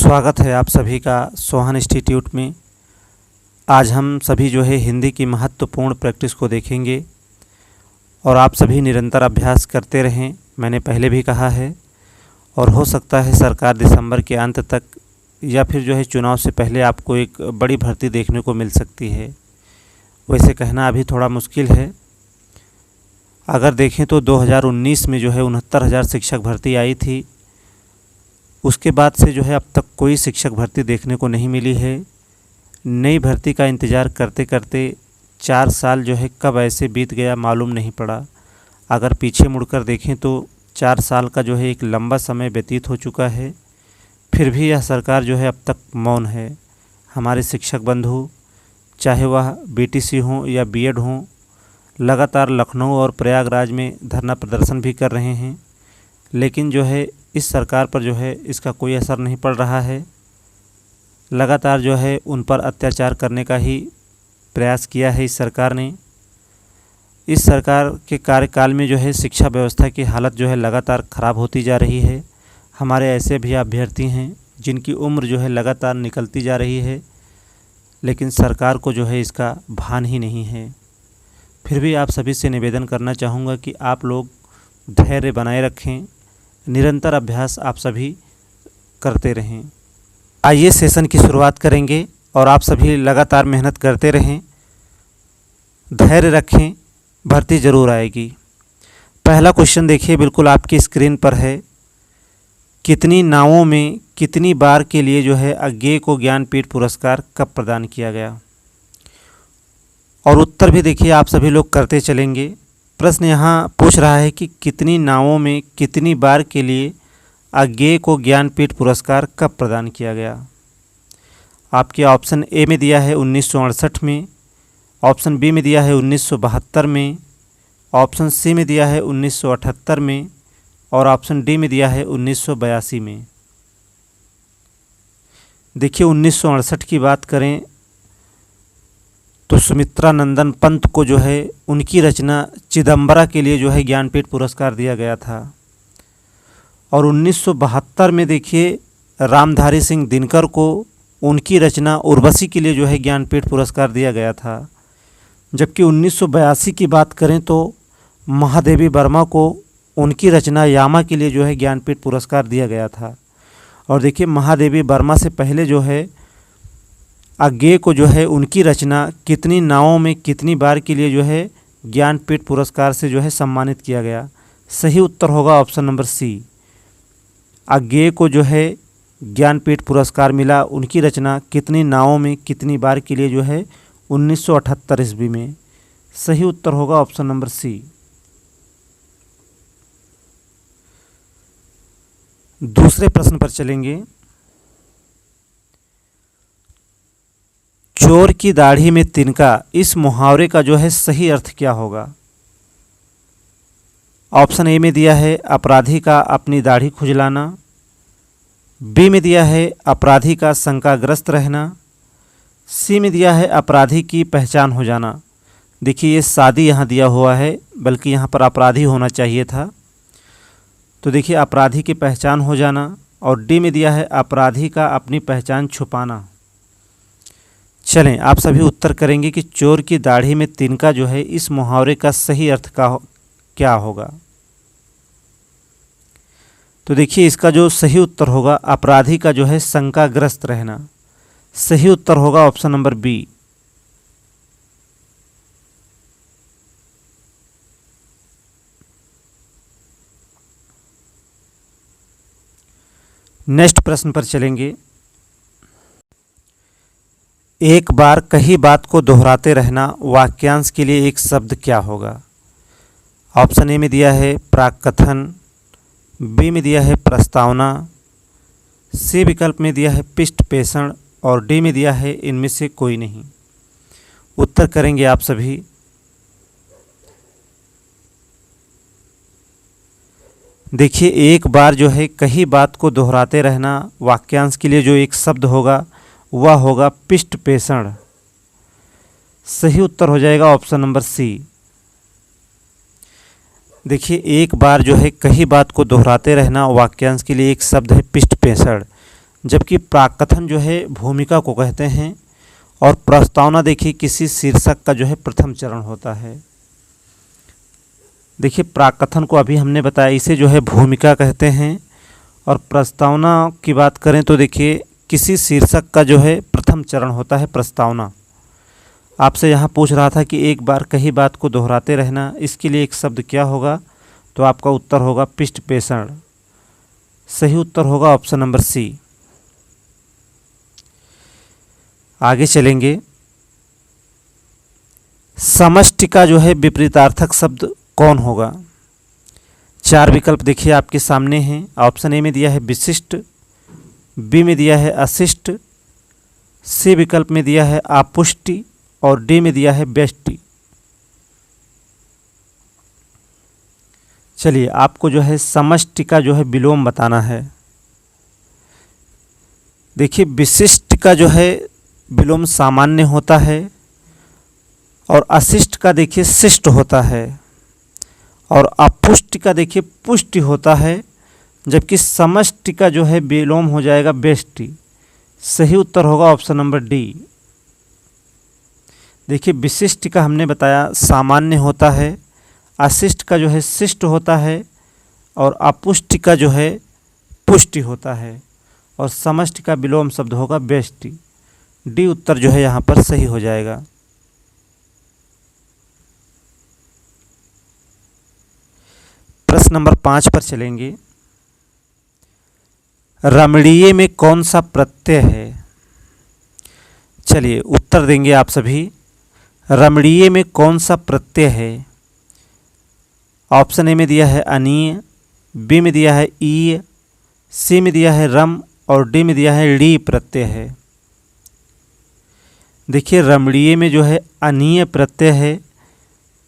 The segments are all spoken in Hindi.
स्वागत है आप सभी का सोहन इंस्टीट्यूट में। आज हम सभी हिंदी की महत्वपूर्ण प्रैक्टिस को देखेंगे और आप सभी निरंतर अभ्यास करते रहें। मैंने पहले भी कहा है और हो सकता है सरकार दिसंबर के अंत तक या फिर चुनाव से पहले आपको एक बड़ी भर्ती देखने को मिल सकती है। वैसे कहना अभी थोड़ा मुश्किल है। अगर देखें तो 2019 में 69,000 शिक्षक भर्ती आई थी। उसके बाद से अब तक कोई शिक्षक भर्ती देखने को नहीं मिली है। नई भर्ती का इंतज़ार करते करते 4 साल कब ऐसे बीत गया मालूम नहीं पड़ा। अगर पीछे मुड़कर देखें तो 4 साल का एक लंबा समय व्यतीत हो चुका है। फिर भी यह सरकार अब तक मौन है। हमारे शिक्षक बंधु, चाहे वह बीटीसी हों या बीएड हों, लगातार लखनऊ और प्रयागराज में धरना प्रदर्शन भी कर रहे हैं, लेकिन इस सरकार पर इसका कोई असर नहीं पड़ रहा है। लगातार उन पर अत्याचार करने का ही प्रयास किया है इस सरकार ने। इस सरकार के कार्यकाल में शिक्षा व्यवस्था की हालत लगातार ख़राब होती जा रही है। हमारे ऐसे भी अभ्यर्थी हैं जिनकी उम्र लगातार निकलती जा रही है, लेकिन सरकार को इसका भान ही नहीं है। फिर भी आप सभी से निवेदन करना चाहूँगा कि आप लोग धैर्य बनाए रखें, निरंतर अभ्यास आप सभी करते रहें। आइए सेशन की शुरुआत करेंगे और आप सभी लगातार मेहनत करते रहें, धैर्य रखें, भर्ती ज़रूर आएगी। पहला क्वेश्चन देखिए, बिल्कुल आपकी स्क्रीन पर है। कितनी नावों में कितनी बार के लिए अज्ञेय को ज्ञानपीठ पुरस्कार कब प्रदान किया गया? और उत्तर भी देखिए आप सभी लोग करते चलेंगे। प्रश्न यहाँ पूछ रहा है कि कितनी नावों में कितनी बार के लिए अज्ञेय को ज्ञानपीठ पुरस्कार कब प्रदान किया गया? आपके ऑप्शन ए में दिया है 1968 में, ऑप्शन बी में दिया है 1972 में, ऑप्शन सी में दिया है 1978 में और ऑप्शन डी में दिया है 1982 में। देखिए 1968 की बात करें तो सुमित्रा नंदन पंत को उनकी रचना चिदंबरा के लिए ज्ञानपीठ पुरस्कार दिया गया था। और 1972 में देखिए रामधारी सिंह दिनकर को उनकी रचना उर्वशी के लिए ज्ञानपीठ पुरस्कार दिया गया था। जबकि 1982 की बात करें तो महादेवी वर्मा को उनकी रचना यामा के लिए ज्ञानपीठ पुरस्कार दिया गया था। और देखिए महादेवी वर्मा से पहले अज्ञेय को उनकी रचना कितनी नावों में कितनी बार के लिए ज्ञानपीठ पुरस्कार से सम्मानित किया गया। सही उत्तर होगा ऑप्शन नंबर सी। अज्ञेय को ज्ञानपीठ पुरस्कार मिला उनकी रचना कितनी नावों में कितनी बार के लिए 1978 ईस्वी में। सही उत्तर होगा ऑप्शन नंबर सी। दूसरे प्रश्न पर चलेंगे। चोर की दाढ़ी में तिनका, इस मुहावरे का सही अर्थ क्या होगा? ऑप्शन ए में दिया है अपराधी का अपनी दाढ़ी खुजलाना, बी में दिया है अपराधी का शंकाग्रस्त रहना, सी में दिया है अपराधी की पहचान हो जाना। देखिए ये शादी यहाँ दिया हुआ है, बल्कि यहाँ पर अपराधी होना चाहिए था। तो देखिए अपराधी की पहचान हो जाना। और डी में दिया है अपराधी का अपनी पहचान छुपाना। चलें आप सभी उत्तर करेंगे कि चोर की दाढ़ी में तिनका इस मुहावरे का सही अर्थ क्या होगा। तो देखिए इसका सही उत्तर होगा अपराधी का शंकाग्रस्त रहना। सही उत्तर होगा ऑप्शन नंबर बी। नेक्स्ट प्रश्न पर चलेंगे। एक बार कही बात को दोहराते रहना, वाक्यांश के लिए एक शब्द क्या होगा? ऑप्शन ए में दिया है प्राककथन, बी में दिया है प्रस्तावना, सी विकल्प में दिया है पृष्ठपेषण और डी में दिया है इनमें से कोई नहीं। उत्तर करेंगे आप सभी। देखिए एक बार कही बात को दोहराते रहना, वाक्यांश के लिए जो एक शब्द होगा वह होगा पृष्ठपेषण। सही उत्तर हो जाएगा ऑप्शन नंबर सी। देखिए एक बार कही बात को दोहराते रहना, वाक्यांश के लिए एक शब्द है पृष्ठपेषण। जबकि प्राकथन जो है भूमिका को कहते हैं और प्रस्तावना देखिए किसी शीर्षक का जो है प्रथम चरण होता है। देखिए प्राकथन को अभी हमने बताया, इसे जो है भूमिका कहते हैं और प्रस्तावना की बात करें तो देखिए किसी शीर्षक का जो है प्रथम चरण होता है प्रस्तावना। आपसे यहाँ पूछ रहा था कि एक बार कही बात को दोहराते रहना, इसके लिए एक शब्द क्या होगा, तो आपका उत्तर होगा पृष्ठपेषण। सही उत्तर होगा ऑप्शन नंबर सी। आगे चलेंगे। समष्टि का जो है विपरीतार्थक शब्द कौन होगा? 4 विकल्प देखिए आपके सामने हैं। ऑप्शन ए में दिया है विशिष्ट, बी में दिया है अशिष्ट, सी विकल्प में दिया है आपुष्टि और डी में दिया है व्यष्टि। चलिए आपको जो है समष्टि का जो है विलोम बताना है। देखिए विशिष्ट का जो है विलोम सामान्य होता है और अशिष्ट का देखिए शिष्ट होता है और अपुष्टि का देखिए पुष्टि होता है, जबकि समष्टि का जो है विलोम हो जाएगा व्यष्टि। सही उत्तर होगा ऑप्शन नंबर डी। देखिए विशिष्ट का हमने बताया सामान्य होता है, अशिष्ट का जो है शिष्ट होता है और अपुष्टि का जो है पुष्टि होता है और समष्टि का विलोम शब्द होगा व्यष्टि। डी उत्तर जो है यहाँ पर सही हो जाएगा। प्रश्न नंबर 5 पर चलेंगे। रमणीय में कौन सा प्रत्यय है? चलिए उत्तर देंगे आप सभी। रमणीय में कौन सा प्रत्यय है? ऑप्शन ए में दिया है अनीय, बी में दिया है ई, सी में दिया है रम और डी में दिया है ड़ी प्रत्यय है। देखिए रमणीय में जो है अनीय प्रत्यय है।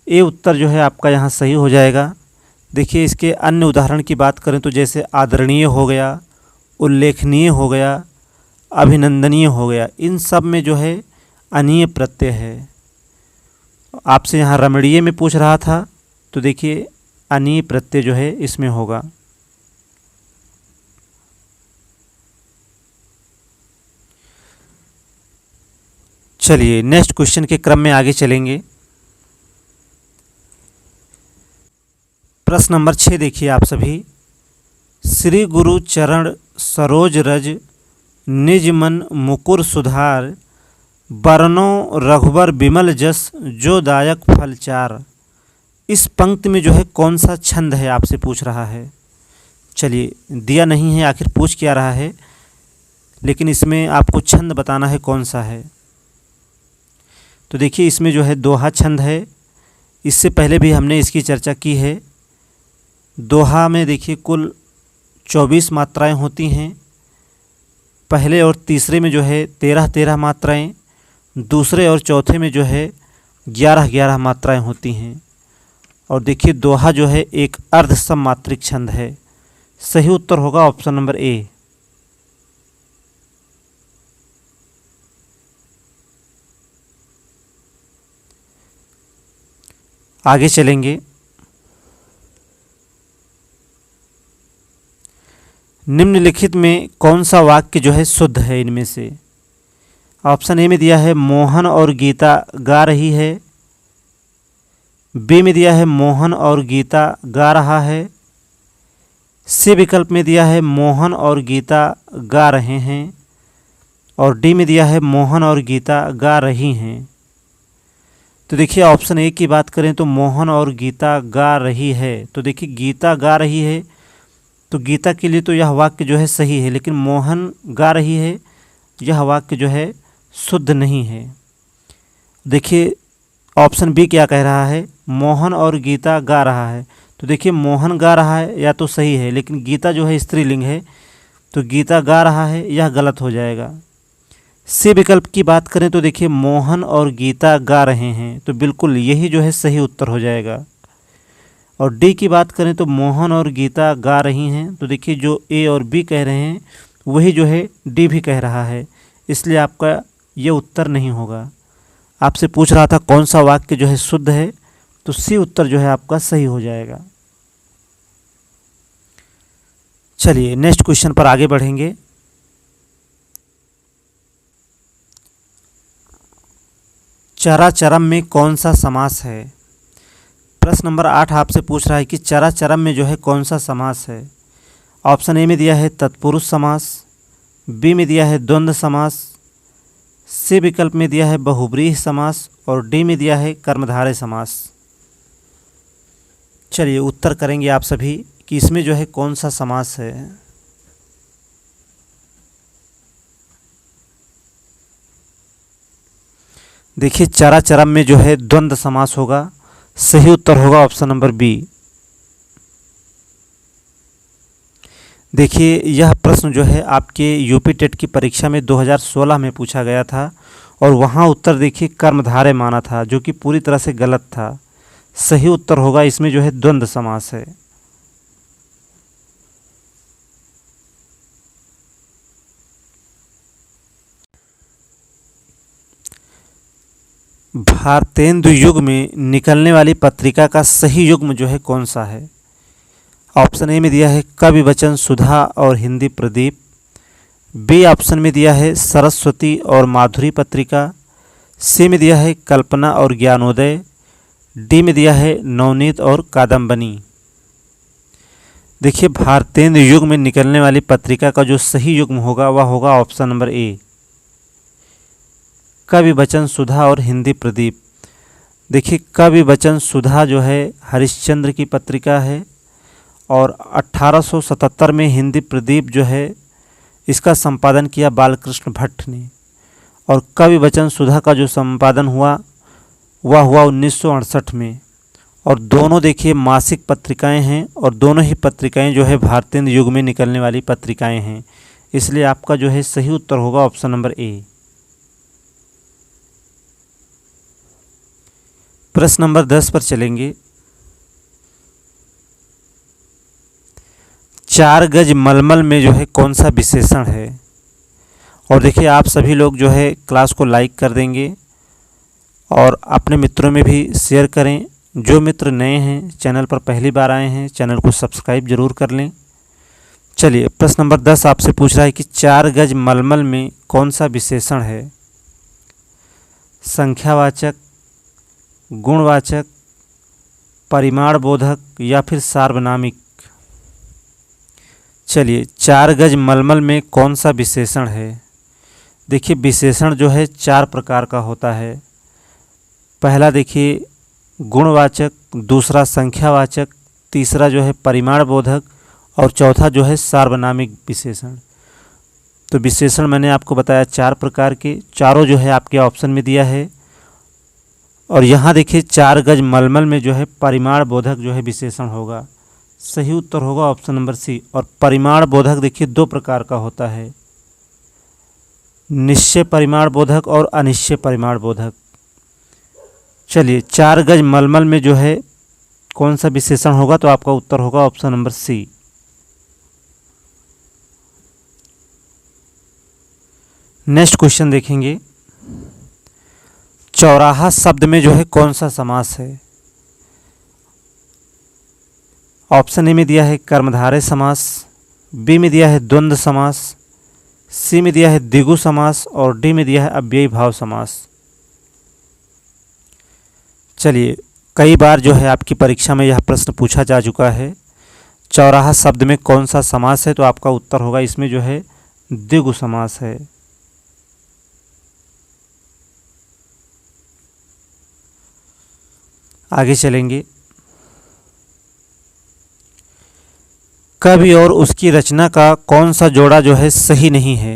ये उत्तर जो है आपका यहाँ सही हो जाएगा। देखिए इसके अन्य उदाहरण की बात करें तो जैसे आदरणीय हो गया, उल्लेखनीय हो गया, अभिनंदनीय हो गया, इन सब में जो है अनीय प्रत्यय है। आपसे यहाँ रमणीय में पूछ रहा था तो देखिए अनीय प्रत्यय जो है इसमें होगा। चलिए नेक्स्ट क्वेश्चन के क्रम में आगे चलेंगे। प्रश्न नंबर 6 देखिए आप सभी। श्री गुरु चरण सरोज रज निज मन मुकुर सुधार, बरनो रघुबर विमल जस जो दायक फल चार। इस पंक्ति में जो है कौन सा छंद है आपसे पूछ रहा है। चलिए दिया नहीं है, आखिर पूछ क्या रहा है, लेकिन इसमें आपको छंद बताना है कौन सा है। तो देखिए इसमें जो है दोहा छंद है। इससे पहले भी हमने इसकी चर्चा की है। दोहा में देखिए कुल 24 मात्राएं होती हैं। पहले और तीसरे में जो है 13-13 मात्राएं, दूसरे और चौथे में जो है 11-11 मात्राएं होती हैं। और देखिए दोहा जो है एक अर्ध सममात्रिक छंद है। सही उत्तर होगा ऑप्शन नंबर ए। आगे चलेंगे। निम्नलिखित में कौन सा वाक्य जो है शुद्ध है इनमें से? ऑप्शन ए में दिया है मोहन और गीता गा रही है, बी में दिया है मोहन और गीता गा रहा है, सी विकल्प में दिया है मोहन और गीता गा रहे हैं और डी में दिया है मोहन और गीता गा रही हैं। तो देखिए ऑप्शन ए की बात करें तो मोहन और गीता गा रही है। तो देखिए गीता गा रही है तो गीता के लिए तो यह वाक्य जो है सही है, लेकिन मोहन गा रही है यह वाक्य जो है शुद्ध नहीं है। देखिए ऑप्शन बी क्या कह रहा है, मोहन और गीता गा रहा है। तो देखिए मोहन गा रहा है या तो सही है, लेकिन गीता जो है स्त्रीलिंग है तो गीता गा रहा है यह गलत हो जाएगा। सी विकल्प की बात करें तो देखिए मोहन और गीता गा रहे हैं, तो बिल्कुल यही जो है सही उत्तर हो जाएगा। और डी की बात करें तो मोहन और गीता गा रही हैं, तो देखिए जो ए और बी कह रहे हैं वही जो है डी भी कह रहा है, इसलिए आपका ये उत्तर नहीं होगा। आपसे पूछ रहा था कौन सा वाक्य जो है शुद्ध है, तो सी उत्तर जो है आपका सही हो जाएगा। चलिए नेक्स्ट क्वेश्चन पर आगे बढ़ेंगे। चराचरम में कौन सा समास है? प्रश्न नंबर 8 आपसे पूछ रहा है कि चराचरम में जो है कौन सा समास है। ऑप्शन ए में दिया है तत्पुरुष समास, बी में दिया है द्वंद्व समास, सी विकल्प में दिया है बहुब्रीहि समास और डी में दिया है कर्मधारय समास। चलिए उत्तर करेंगे आप सभी कि इसमें जो है कौन सा समास है। देखिए चराचरम में जो है द्वंद्व समास होगा। सही उत्तर होगा ऑप्शन नंबर बी। देखिए यह प्रश्न जो है आपके यूपी टेट की परीक्षा में 2016 में पूछा गया था और वहाँ उत्तर देखिए कर्मधारय माना था, जो कि पूरी तरह से गलत था। सही उत्तर होगा इसमें जो है द्वंद्व समास है। भारतेंदु युग में निकलने वाली पत्रिका का सही युग्म जो है कौन सा है। ऑप्शन ए में दिया है कवि वचन सुधा और हिंदी प्रदीप, बी ऑप्शन में दिया है सरस्वती और माधुरी पत्रिका, सी में दिया है कल्पना और ज्ञानोदय, डी में दिया है नवनीत और कादम्बनी। देखिए भारतेंदु युग में निकलने वाली पत्रिका का जो सही युग्म होगा वह होगा ऑप्शन नंबर ए, कवि वचन सुधा और हिंदी प्रदीप। देखिए कवि वचन सुधा जो है हरिश्चंद्र की पत्रिका है और 1877 में हिंदी प्रदीप जो है इसका संपादन किया बालकृष्ण भट्ट ने, और कवि वचन सुधा का जो संपादन हुआ वह हुआ 1968 में। और दोनों देखिए मासिक पत्रिकाएं हैं और दोनों ही पत्रिकाएं जो है भारतेंदु युग में निकलने वाली पत्रिकाएं हैं। इसलिए आपका जो है सही उत्तर होगा ऑप्शन नंबर ए। प्रश्न नंबर 10 पर चलेंगे। 4 गज मलमल में जो है कौन सा विशेषण है। और देखिए आप सभी लोग जो है क्लास को लाइक कर देंगे और अपने मित्रों में भी शेयर करें। जो मित्र नए हैं, चैनल पर पहली बार आए हैं, चैनल को सब्सक्राइब जरूर कर लें। चलिए प्रश्न नंबर 10 आपसे पूछ रहा है कि 4 गज मलमल में कौन सा विशेषण है। संख्यावाचक, गुणवाचक, परिमाण बोधक या फिर सार्वनामिक। चलिए 4 गज मलमल में कौन सा विशेषण है। देखिए विशेषण जो है 4 प्रकार का होता है। पहला देखिए गुणवाचक, दूसरा संख्यावाचक, तीसरा जो है परिमाण बोधक और चौथा जो है सार्वनामिक विशेषण। तो विशेषण मैंने आपको बताया 4 प्रकार के, चारों जो है आपके ऑप्शन में दिया है। और यहाँ देखिए 4 गज मलमल में जो है परिमाण बोधक जो है विशेषण होगा। सही उत्तर होगा ऑप्शन नंबर सी। और परिमाण बोधक देखिए 2 प्रकार का होता है, निश्चय परिमाण बोधक और अनिश्चय परिमाण बोधक। चलिए 4 गज मलमल में जो है कौन सा विशेषण होगा, तो आपका उत्तर होगा option number C. Next question देखेंगे। चौराहा शब्द में जो है कौन सा समास है। ऑप्शन ए में दिया है कर्मधारय समास, बी में दिया है द्वंद्व समास, सी में दिया है द्विगु समास और डी में दिया है अव्ययी भाव समास। चलिए कई बार जो है आपकी परीक्षा में यह प्रश्न पूछा जा चुका है, चौराहा शब्द में कौन सा समास है, तो आपका उत्तर होगा इसमें जो है द्विगु समास है। आगे चलेंगे। कवि और उसकी रचना का कौन सा जोड़ा जो है सही नहीं है।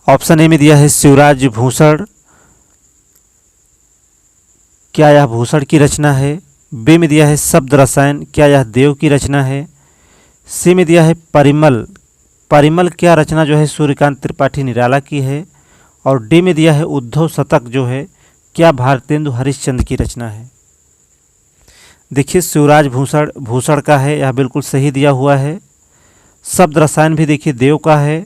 ऑप्शन ए में दिया है शिवराज भूषण, क्या यह भूषण की रचना है। बी में दिया है शब्द रसायन, क्या यह देव की रचना है। सी में दिया है परिमल, परिमल क्या रचना जो है सूर्यकांत त्रिपाठी निराला की है। और डी में दिया है उद्धव शतक जो है क्या भारतेंदु हरिश्चंद्र की रचना है। देखिए शिवराज भूषण का है, यह बिल्कुल सही दिया हुआ है। शब्द रसायन भी देखिए देव का है।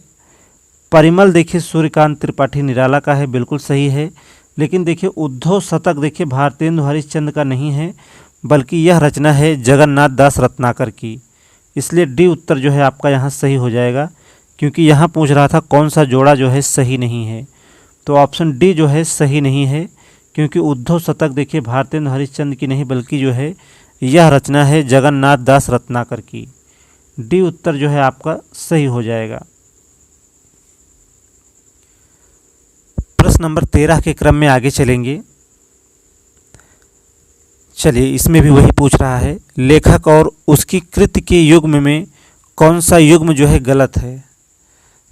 परिमल देखिए सूर्यकांत त्रिपाठी निराला का है, बिल्कुल सही है। लेकिन देखिए उद्धव शतक देखिए भारतेंदु हरिश्चंद्र का नहीं है, बल्कि यह रचना है जगन्नाथ दास रत्नाकर की। इसलिए डी उत्तर जो है आपका यहाँ सही हो जाएगा, क्योंकि यहाँ पूछ रहा था कौन सा जोड़ा जो है सही नहीं है। तो ऑप्शन डी जो है सही नहीं है, क्योंकि उद्धव शतक देखिए भारतेंद्र हरिश्चंद्र की नहीं बल्कि जो है यह रचना है जगन्नाथ दास रत्नाकर की। डी उत्तर जो है आपका सही हो जाएगा। प्रश्न नंबर 13 के क्रम में आगे चलेंगे। चलिए, इसमें भी वही पूछ रहा है, लेखक और उसकी कृति के युग्म में कौन सा युग्म जो है गलत है।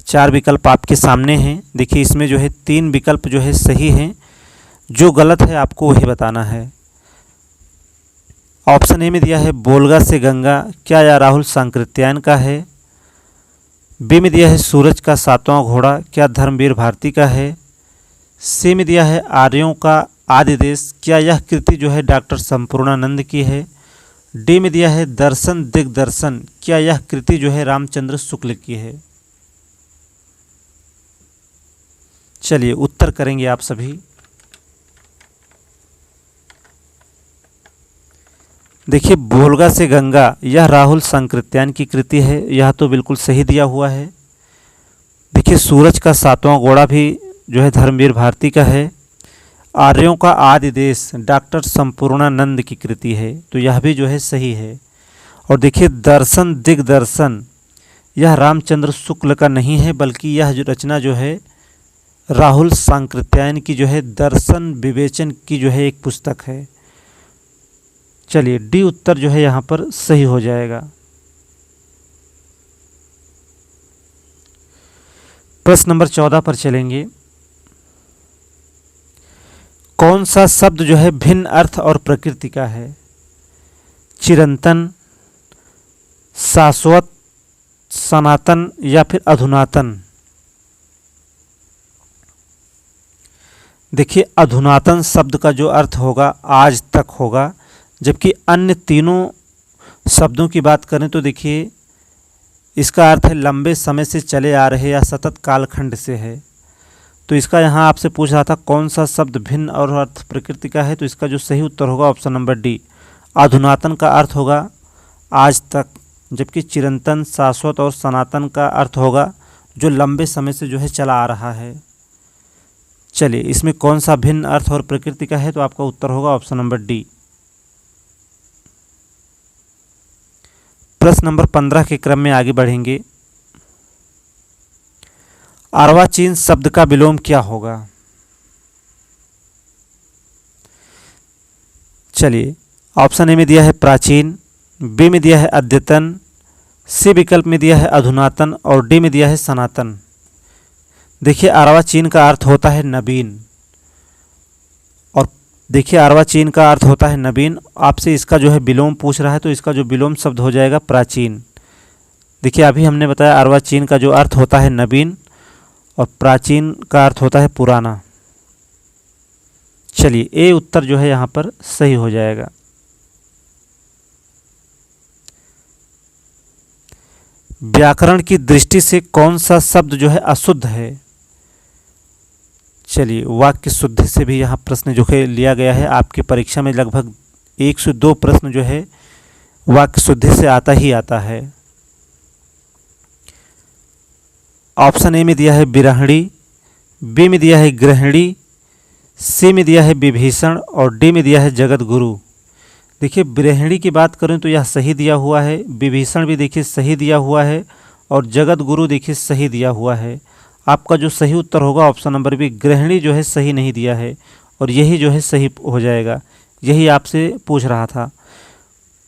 4 विकल्प आपके सामने हैं। देखिए, इसमें जो है 3 विकल्प जो है सही हैं, जो गलत है आपको वही बताना है। ऑप्शन ए में दिया है बोलगा से गंगा, क्या यह राहुल सांकृत्यायन का है। बी में दिया है सूरज का 7वां घोड़ा, क्या धर्मवीर भारती का है। सी में दिया है आर्यों का आदि देश, क्या यह कृति जो है डॉक्टर संपूर्णानंद की है। डी में दिया है दर्शन दिग्दर्शन, क्या यह कृति जो है रामचंद्र शुक्ल की है। चलिए, उत्तर करेंगे आप सभी। देखिए, बोलगा से गंगा यह राहुल सांकृत्यायन की कृति है, यह तो बिल्कुल सही दिया हुआ है। देखिए, सूरज का 7वां घोड़ा भी जो है धर्मवीर भारती का है। आर्यों का आदि देश डॉक्टर संपूर्णानंद की कृति है, तो यह भी जो है सही है। और देखिए, दर्शन दिग्दर्शन यह रामचंद्र शुक्ल का नहीं है, बल्कि यह जो रचना जो है राहुल सांकृत्यायन की जो है दर्शन विवेचन की जो है एक पुस्तक है। चलिए, डी उत्तर जो है यहाँ पर सही हो जाएगा। प्रश्न नंबर 14 पर चलेंगे। कौन सा शब्द जो है भिन्न अर्थ और प्रकृति का है। चिरंतन, शाश्वत, सनातन या फिर अधुनातन। देखिए, अधुनातन शब्द का जो अर्थ होगा आज तक होगा, जबकि अन्य तीनों शब्दों की बात करें तो देखिए इसका अर्थ है लंबे समय से चले आ रहे या सतत कालखंड से है। तो इसका यहाँ आपसे पूछ रहा था कौन सा शब्द भिन्न और अर्थ प्रकृति का है, तो इसका जो सही उत्तर होगा ऑप्शन नंबर डी, अधुनातन का अर्थ होगा आज तक, जबकि चिरंतन, शाश्वत और सनातन का अर्थ होगा जो लंबे समय से जो है चला आ रहा है। चलिए, इसमें कौन सा भिन्न अर्थ और प्रकृति का है, तो आपका उत्तर होगा ऑप्शन नंबर डी। प्रश्न नंबर 15 के क्रम में आगे बढ़ेंगे। अर्वाचीन शब्द का विलोम क्या होगा। चलिए, ऑप्शन ए में दिया है प्राचीन, बी में दिया है अद्यतन, सी विकल्प में दिया है अधुनातन और डी में दिया है सनातन। देखिए, अर्वाचीन का अर्थ होता है नवीन, और देखिए अर्वाचीन का अर्थ होता है नवीन। आपसे इसका जो है विलोम पूछ रहा है, तो इसका जो विलोम शब्द हो जाएगा प्राचीन। देखिए, अभी हमने बताया अर्वाचीन का जो अर्थ होता है नवीन और प्राचीन का अर्थ होता है पुराना। चलिए, ए उत्तर जो है यहाँ पर सही हो जाएगा। व्याकरण की दृष्टि से कौन सा शब्द जो है अशुद्ध है। चलिए, वाक्य शुद्धि से भी यहाँ प्रश्न जो है लिया गया है। आपकी परीक्षा में लगभग 102 प्रश्न जो है वाक्य शुद्धि से आता ही आता है। ऑप्शन ए में दिया है बिरहणी, बी में दिया है गृहिणी, सी में दिया है विभीषण और डी में दिया है जगत गुरु। देखिए, बिरहणी की बात करें तो यह सही दिया हुआ है, विभीषण भी देखिए सही दिया हुआ है और जगत गुरु देखिए सही दिया हुआ है। आपका जो सही उत्तर होगा ऑप्शन नंबर बी, गृहिणी जो है सही नहीं दिया है और यही जो है सही हो जाएगा। यही आपसे पूछ रहा था।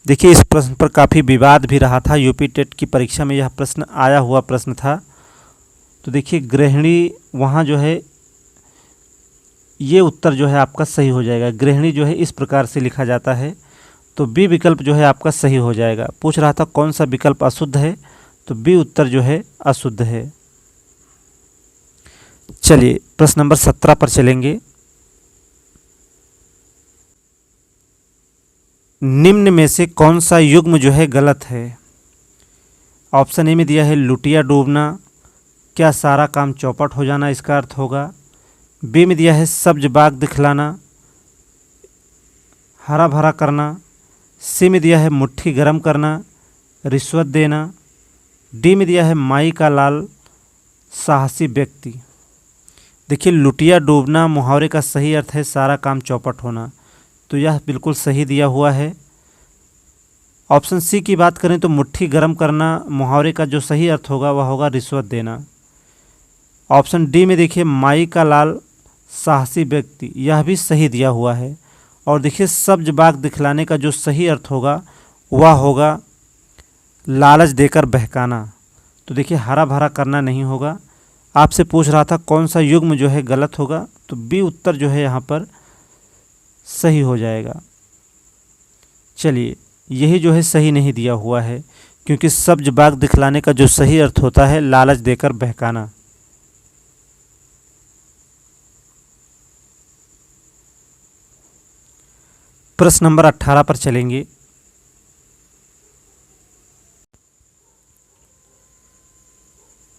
देखिए, इस प्रश्न पर काफ़ी विवाद भी रहा था। यूपी टेट की परीक्षा में यह प्रश्न आया हुआ प्रश्न था। तो देखिए, गृहिणी वहाँ जो है ये उत्तर जो है आपका सही हो जाएगा। गृहिणी जो है इस प्रकार से लिखा जाता है, तो बी विकल्प जो है आपका सही हो जाएगा। पूछ रहा था कौन सा विकल्प अशुद्ध है, तो बी उत्तर जो है अशुद्ध है। चलिए, प्रश्न नंबर 17 पर चलेंगे। निम्न में से कौन सा युग्म जो है गलत है। ऑप्शन ए में दिया है लुटिया डूबना, क्या सारा काम चौपट हो जाना इसका अर्थ होगा। बी में दिया है सब्ज बाग दिखलाना, हरा भरा करना। सी में दिया है मुट्ठी गरम करना, रिश्वत देना। डी में दिया है माई का लाल, साहसी व्यक्ति। देखिए लुटिया डूबना मुहावरे का सही अर्थ है सारा काम चौपट होना, तो यह बिल्कुल सही दिया हुआ है। ऑप्शन सी की बात करें तो मुट्ठी गर्म करना मुहावरे का जो सही अर्थ होगा वह होगा रिश्वत देना। ऑप्शन डी में देखिए माई का लाल साहसी व्यक्ति, यह भी सही दिया हुआ है। और देखिए सब्ज बाग दिखलाने का जो सही अर्थ होगा वह होगा लालच देकर बहकाना। तो देखिए हरा भरा करना नहीं होगा। आपसे पूछ रहा था कौन सा युग्म जो है गलत होगा, तो बी उत्तर जो है यहाँ पर सही हो जाएगा। चलिए यही जो है सही नहीं दिया हुआ है, क्योंकि सब्ज बाग दिखलाने का जो सही अर्थ होता है लालच देकर बहकाना। प्रश्न नंबर 18 पर चलेंगे।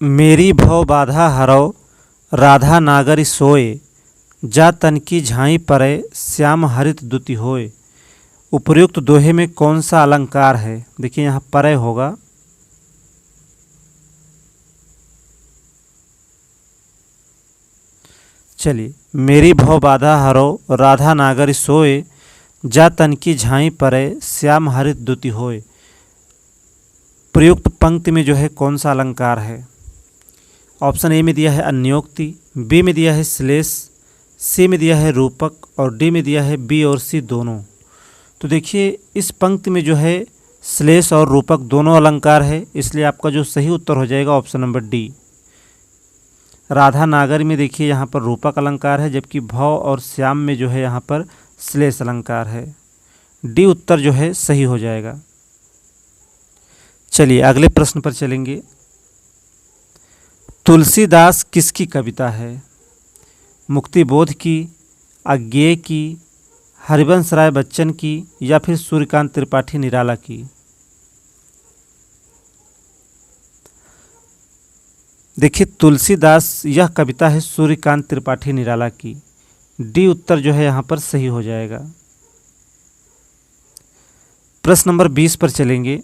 मेरी भव बाधा हरौ राधा नागरी सोए, जा तन की झाई परे श्याम हरित दुति होए। उपर्युक्त दोहे में कौन सा अलंकार है? देखिए यहाँ परे होगा। चलिए, मेरी भव बाधा हरौ राधा नागरी सोए, जा तन की झाई परे श्याम हरित दुति होए। प्रयुक्त पंक्ति में जो है कौन सा अलंकार है? ऑप्शन ए में दिया है अन्योक्ति, बी में दिया है श्लेष, सी में दिया है रूपक और डी में दिया है बी और सी दोनों। तो देखिए इस पंक्ति में जो है श्लेष और रूपक दोनों अलंकार है, इसलिए आपका जो सही उत्तर हो जाएगा ऑप्शन नंबर डी। राधा नागरी में देखिए यहाँ पर रूपक अलंकार है, जबकि भव और श्याम में जो है यहाँ पर श्लेष अलंकार है। डी उत्तर जो है सही हो जाएगा। चलिए अगले प्रश्न पर चलेंगे। तुलसीदास किसकी कविता है? मुक्तिबोध की, अज्ञेय की, हरिवंश राय बच्चन की या फिर सूर्यकांत त्रिपाठी निराला की? देखिए तुलसीदास यह कविता है सूर्यकांत त्रिपाठी निराला की। डी उत्तर जो है यहाँ पर सही हो जाएगा। प्रश्न नंबर 20 पर चलेंगे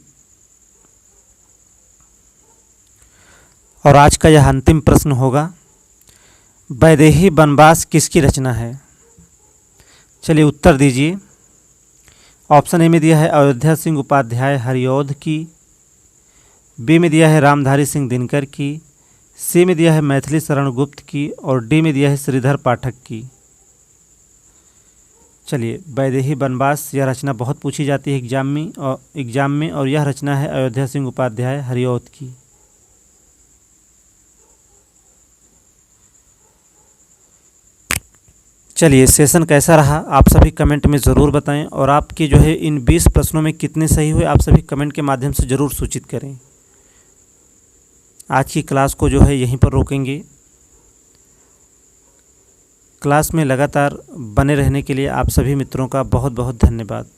और आज का यह अंतिम प्रश्न होगा। वैदेही वनवास किसकी रचना है? चलिए उत्तर दीजिए। ऑप्शन ए में दिया है अयोध्या सिंह उपाध्याय हरिऔध की, बी में दिया है रामधारी सिंह दिनकर की, सी में दिया है मैथिली शरण गुप्त की और डी में दिया है श्रीधर पाठक की। चलिए वैदेही वनवास यह रचना बहुत पूछी जाती है एग्जाम में और यह रचना है अयोध्या सिंह उपाध्याय हरिऔध की। चलिए सेशन कैसा रहा आप सभी कमेंट में ज़रूर बताएं और आपके जो है इन 20 प्रश्नों में कितने सही हुए आप सभी कमेंट के माध्यम से ज़रूर सूचित करें। आज की क्लास को जो है यहीं पर रोकेंगे। क्लास में लगातार बने रहने के लिए आप सभी मित्रों का बहुत बहुत धन्यवाद।